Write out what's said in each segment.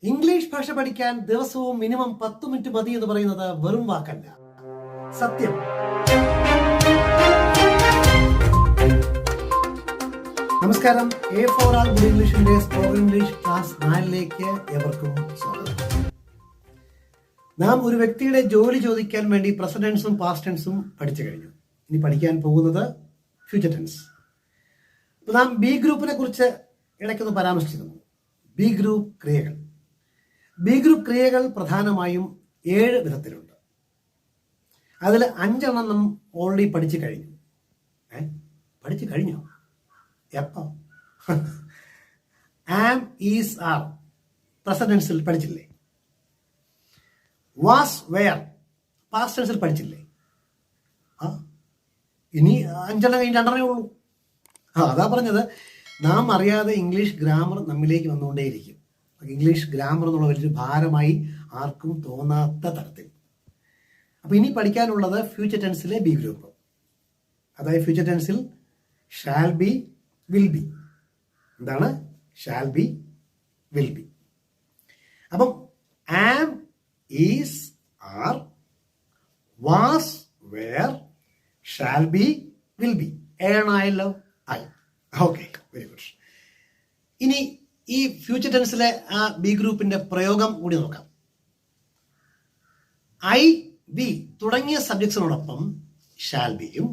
English ഭാഷ പഠിക്കാൻ ദിവസവും മിനിമം 10 മിനിറ്റ് മതി എന്ന് പറയുന്നത് വെറും വാക്കല്ല, സത്യം. നമസ്കാരം. എ ഫോർ ആൾ ഗുഡ് ഇംഗ്ലീഷിന്റെ സ്പോക്കൺ ഇംഗ്ലീഷ് ക്ലാസ് 4ലേക്ക് എവർക്കും സ്വാഗതം. നാം ഒരു വ്യക്തിയുടെ ജോലി ചോദിക്കാൻ വേണ്ടി പ്രസന്റ് ടെൻസും പാസ്റ്റ് ടെൻസും പഠിച്ചു കഴിഞ്ഞു. ഇനി പഠിക്കാൻ പോകുന്നത് ഫ്യൂച്ചർ ടെൻസ്. നാം ബി ഗ്രൂപ്പിനെ കുറിച്ച് ഇടയ്ക്കൊന്ന് പരാമർശിച്ചിരുന്നു. ബി ഗ്രൂപ്പ് ക്രിയകൾ. ബി ഗ്രൂപ്പ് ക്രിയകൾ പ്രധാനമായും 7 വിധത്തിലുണ്ട്. അതിൽ 5 നാം ഓൾറെഡി പഠിച്ചു കഴിഞ്ഞു. പഠിച്ചു കഴിഞ്ഞോ? എപ്പോ? ആം, ഈസ്, ആർ പ്രസന്റ് ടെൻസിൽ പഠിച്ചില്ലേ? വാസ്, വെയർ പാസ്റ്റ് ടെൻസിൽ പഠിച്ചില്ലേ? ഇനി 5 കഴിഞ്ഞ് 2 ഉള്ളൂ. അതാ പറഞ്ഞത്, നാം അറിയാതെ ഇംഗ്ലീഷ് ഗ്രാമർ നമ്മിലേക്ക് വന്നുകൊണ്ടേയിരിക്കും. ഇംഗ്ലീഷ് ഗ്രാമർ എന്നുള്ള വലിയൊരു ഭാരമായി ആർക്കും തോന്നാത്ത തരത്തിൽ. അപ്പൊ ഇനി പഠിക്കാനുള്ളത് ഫ്യൂച്ചർ ടെൻസിലെ ബി ഗ്രൂപ്പ്. അതായത് ഫ്യൂച്ചർ ടെൻസിൽ ഷാൽ ബി, വിൽ ബി. എന്താണ് ഷാൽ ബി, വിൽ ബി? അപ്പം am, is, are, was, were, shall be, will be. ഏണായല്ലോ? ആയി. Okay, very good. ഇനി ഈ ഫ്യൂച്ചർ ടെൻസിലെ ആ ബി ഗ്രൂപ്പിന്റെ പ്രയോഗം കൂടി നോക്കാം. ഐ, വി തുടങ്ങിയ സബ്ജക്ട്സിനോടൊപ്പം ഷാൽ ബിയും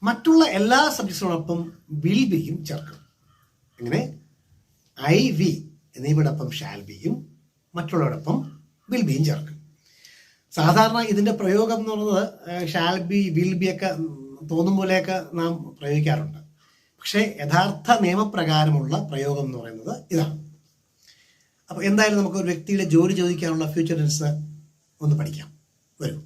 മറ്റുള്ള എല്ലാ സബ്ജക്ട്സിനോടൊപ്പം വിൽ ബിയും ചേർക്കും. എങ്ങനെ? ഐ, വി എന്നിവയോടൊപ്പം ഷാൽ ബിയും മറ്റുള്ളവരോടൊപ്പം വിൽ ബിയും ചേർക്കും. സാധാരണ ഇതിന്റെ പ്രയോഗം എന്ന് പറയുന്നത് ഷാൽ ബി, വിൽ ബി ഒക്കെ തോന്നും പോലെയൊക്കെ നാം പ്രയോഗിക്കാറുണ്ട്. പക്ഷേ യഥാർത്ഥ നിയമപ്രകാരമുള്ള പ്രയോഗം എന്ന് പറയുന്നത് ഇതാണ്. അപ്പൊ എന്തായാലും നമുക്ക് ഒരു വ്യക്തിയുടെ ജോലി ചോദിക്കാനുള്ള ഫ്യൂച്ചർ ടെൻസ് ഒന്ന് പഠിക്കാം. വരൂ.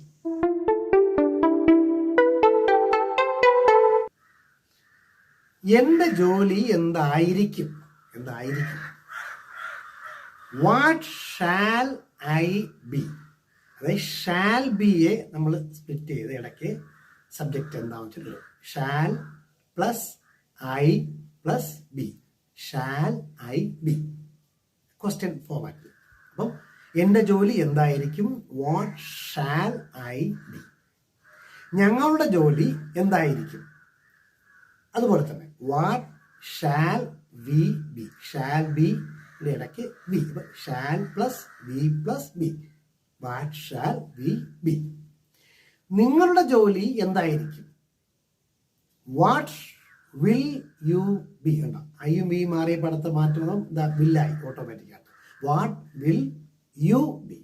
എന്റെ ജോലി എന്തായിരിക്കും? What shall I be? അതായത് ഷാൽ ബിയെ നമ്മൾ സ്പ്ലിറ്റ് ചെയ്ത് ഇടയ്ക്ക് സബ്ജക്റ്റ് എന്താണെന്ന് വെച്ചിട്ട് shall plus I plus be. Shall I be question format. അപ്പം എന്റെ ജോലി എന്തായിരിക്കും? What shall I be. ഞങ്ങളുടെ ജോലി എന്തായിരിക്കും? അതുപോലെ തന്നെ what shall we be. Shall be ഇടയ്ക്ക് be. Shall plus be plus be. What shall we be. നിങ്ങളുടെ ജോലി എന്തായിരിക്കും? What will you be. ഉണ്ടോ? ഐയും ബി മാറിയ പടത്ത് മാറ്റണം. വില്ലായി ഓട്ടോമാറ്റിക്കായിട്ട്. What will you be.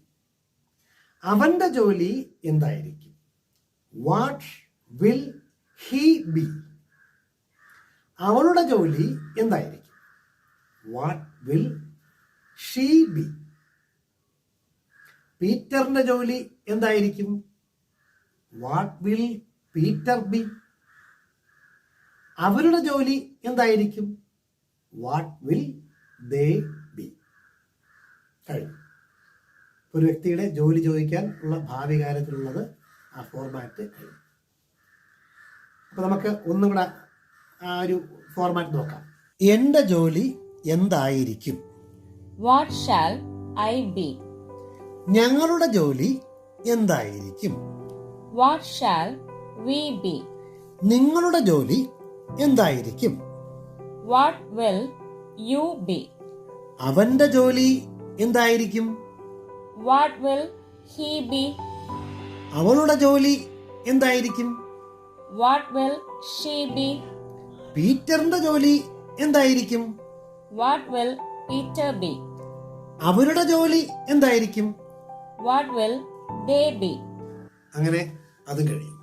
അവന്റെ ജോലി എന്തായിരിക്കും? What will he be. അവളുടെ ജോലി എന്തായിരിക്കും? What will she be. പീറ്ററിന്റെ ജോലി എന്തായിരിക്കും? What will Peter be. അവരുടെ ജോലി എന്തായിരിക്കും? What will they be. കഴിഞ്ഞു. ഒരു വ്യക്തിയുടെ ജോലി ചോദിക്കാൻ ഉള്ള ഭാവി കാര്യത്തിലുള്ളത് ആ ഫോർമാറ്റ് കഴിഞ്ഞു. അപ്പൊ നമുക്ക് ഒന്നും കൂടെ ആ ഒരു ഫോർമാറ്റ് നോക്കാം. എന്റെ ജോലി എന്തായിരിക്കും? What shall I be? ഞങ്ങളുടെ ജോലി എന്തായിരിക്കും? What shall we be? നിങ്ങളുടെ ജോലി എന്തായിരിക്കും? What will you be? അവന്റെ ജോലി എന്തായിരിക്കും? What will he be? അവളുടെ ജോലി എന്തായിരിക്കും? What will she be? പീറ്ററിന്റെ ജോലി എന്തായിരിക്കും? What will Peter be? അവരുടെ ജോലി എന്തായിരിക്കും? What will they be? അങ്ങനെ അത് കഴിയും.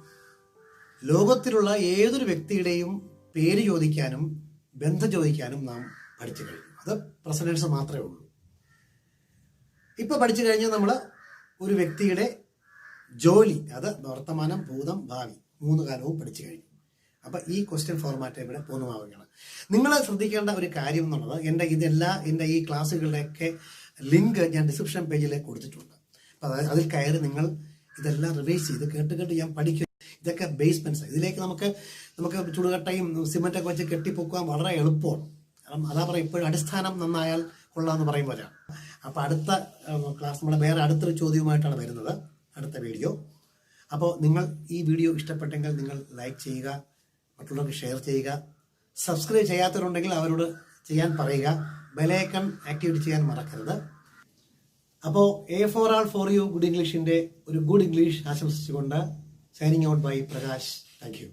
ലോകത്തിലുള്ള ഏതൊരു വ്യക്തിയുടെയും പേര് ചോദിക്കാനും ബന്ധം ചോദിക്കാനും നാം പഠിച്ചു കഴിഞ്ഞു. അത് പ്രസന്റ് ടെൻസ് മാത്രമേ ഉള്ളൂ. ഇപ്പൊ പഠിച്ചു കഴിഞ്ഞാൽ നമ്മൾ ഒരു വ്യക്തിയുടെ ജോലി, അത് വർത്തമാനം, ഭൂതം, ഭാവി 3 കാലവും പഠിച്ചു കഴിഞ്ഞു. അപ്പൊ ഈ ക്വസ്റ്റ്യൻ ഫോർമാറ്റ് ഇവിടെ പൂർണ്ണമാവുകയാണ്. നിങ്ങൾ ശ്രദ്ധിക്കേണ്ട ഒരു കാര്യം എന്നുള്ളത്, എൻ്റെ ഈ ക്ലാസ്സുകളുടെയൊക്കെ ലിങ്ക് ഞാൻ ഡിസ്ക്രിപ്ഷൻ പേജിൽ കൊടുത്തിട്ടുണ്ട്. അപ്പൊ അതിൽ കയറി നിങ്ങൾ ഇതെല്ലാം റിവൈസ് ചെയ്ത് കേട്ട് ഞാൻ പഠിക്കും. ഇതൊക്കെ ബേസ്മെന്റ്സ്. ഇതിലേക്ക് നമുക്ക് ചുടുകട്ടയും സിമെന്റൊക്കെ വെച്ച് കെട്ടിപ്പൊക്കാൻ വളരെ എളുപ്പമാണ്. കാരണം അതാ പറയും, ഇപ്പോഴും അടിസ്ഥാനം നന്നായാൽ കൊള്ളാമെന്ന് പറയും പോലെയാണ്. അപ്പോൾ അടുത്ത ക്ലാസ് നമ്മൾ വേറെ അടുത്തൊരു ചോദ്യവുമായിട്ടാണ് വരുന്നത്, അടുത്ത വീഡിയോ. അപ്പോൾ നിങ്ങൾ ഈ വീഡിയോ ഇഷ്ടപ്പെട്ടെങ്കിൽ നിങ്ങൾ ലൈക്ക് ചെയ്യുക, മറ്റുള്ളവർക്ക് ഷെയർ ചെയ്യുക. സബ്സ്ക്രൈബ് ചെയ്യാത്തവരുണ്ടെങ്കിൽ അവരോട് ചെയ്യാൻ പറയുക. ബെലൈക്കൺ ആക്ടിവേറ്റ് ചെയ്യാൻ മറക്കരുത്. അപ്പോൾ A for all for you good ഇംഗ്ലീഷിൻ്റെ ഒരു ഗുഡ് ഇംഗ്ലീഷ് ആശംസിച്ചുകൊണ്ട് signing out bye Prakash. Thank U.